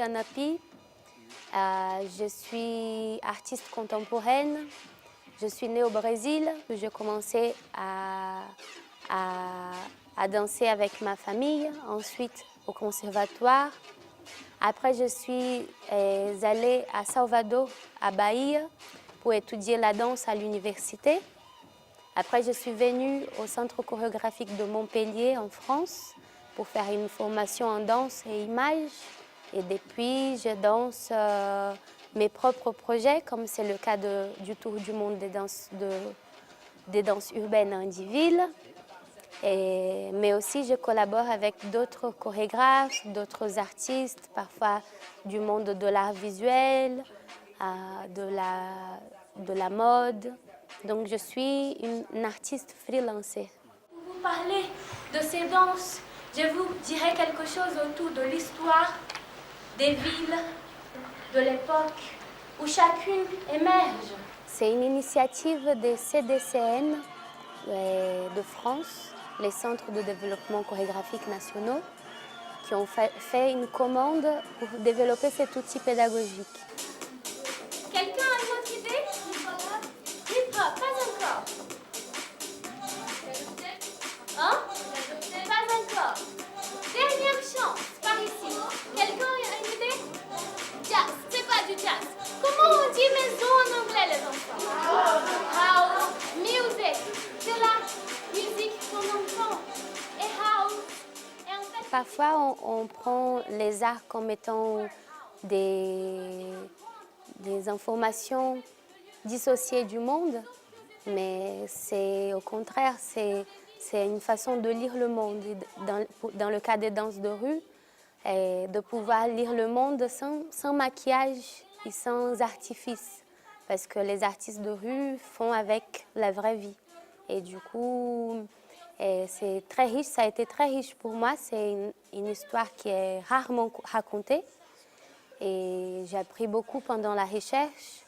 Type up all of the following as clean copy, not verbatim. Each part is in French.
Anapi. Je suis artiste contemporaine. Je suis née au Brésil. J'ai commencé à danser avec ma famille, ensuite au conservatoire. Après, je suis allée à Salvador, à Bahia, pour étudier la danse à l'université. Après, je suis venue au Centre chorégraphique de Montpellier, en France, pour faire une formation en danse et image. Et depuis, je danse mes propres projets, comme c'est le cas du Tour du monde des danses urbaines à Indiville. Mais aussi, je collabore avec d'autres chorégraphes, d'autres artistes, parfois du monde de l'art visuel, de la mode. Donc, je suis une artiste freelancée. Pour vous parler de ces danses, je vous dirai quelque chose autour de l'histoire des villes, de l'époque où chacune émerge. C'est une initiative des CDCN de France, les centres de développement chorégraphique nationaux, qui ont fait une commande pour développer cet outil pédagogique. Quelqu'un a une autre idée? Hip-hop, pas encore. Hein? Pas encore. Dernière chance, par ici. Quelqu'un a une idée? Jazz, c'est pas du jazz. Comment on dit maison en anglais, les enfants? House, music, c'est la musique qu'on entend. Et house. Et en fait, Parfois, on prend les arts comme étant des informations dissociées du monde, mais c'est au contraire, c'est une façon de lire le monde. Dans le cas des danses de rue, et de pouvoir lire le monde sans maquillage et sans artifice, parce que les artistes de rue font avec la vraie vie. Et du coup, c'est très riche, ça a été très riche pour moi. C'est une histoire qui est rarement racontée. Et j'ai appris beaucoup pendant la recherche.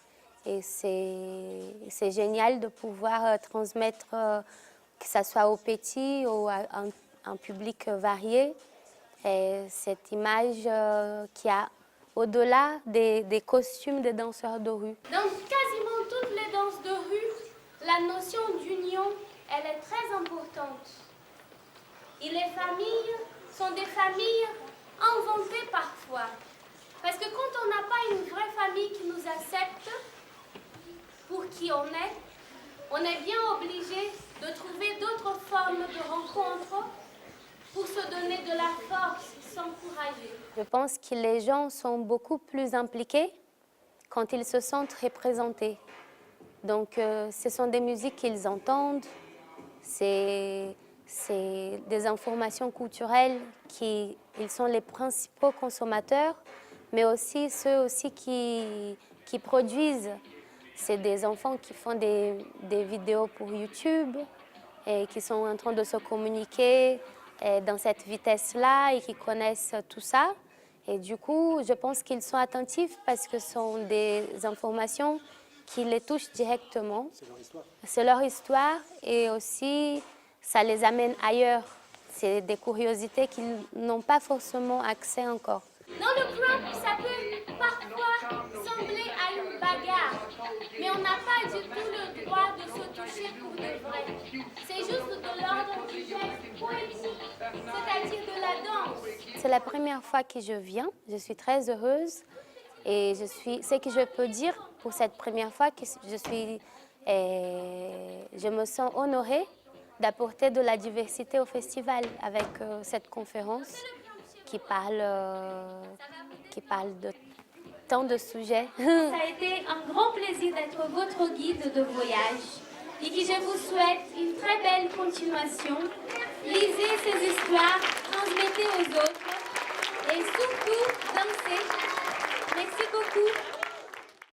Et c'est génial de pouvoir transmettre, que ce soit aux petits ou à un public varié, et cette image qui a au-delà des costumes des danseurs de rue. dans quasiment toutes les danses de rue, la notion d'union, elle est très importante. Et les familles sont des familles inventées parfois. Parce que quand on n'a pas une vraie famille qui nous accepte pour qui on est bien obligé de trouver d'autres formes de rencontres pour se donner de la force, s'encourager. Je pense que les gens sont beaucoup plus impliqués quand ils se sentent représentés. Donc, ce sont des musiques qu'ils entendent, c'est des informations culturelles ils sont les principaux consommateurs, mais aussi ceux aussi qui produisent. C'est des enfants qui font des vidéos pour YouTube et qui sont en train de se communiquer dans cette vitesse-là et qui connaissent tout ça. Et du coup, je pense qu'ils sont attentifs parce que ce sont des informations qui les touchent directement. C'est leur histoire. C'est leur histoire et aussi ça les amène ailleurs. C'est des curiosités qu'ils n'ont pas forcément accès encore. Dans le club, ça peut parfois sembler à une bagarre, mais on n'a pas du tout le droit de se toucher pour de vrai. C'est juste de l'ordre du geste poétique, c'est-à-dire de la danse. C'est la première fois que je viens, je suis très heureuse et ce que je peux dire pour cette première fois, que je me sens honorée d'apporter de la diversité au festival avec cette conférence qui parle de tant de sujets. Ça a été un grand plaisir d'être votre guide de voyage et que je vous souhaite une très belle continuation. Lisez ces histoires, transmettez aux autres et surtout dansez. Merci beaucoup.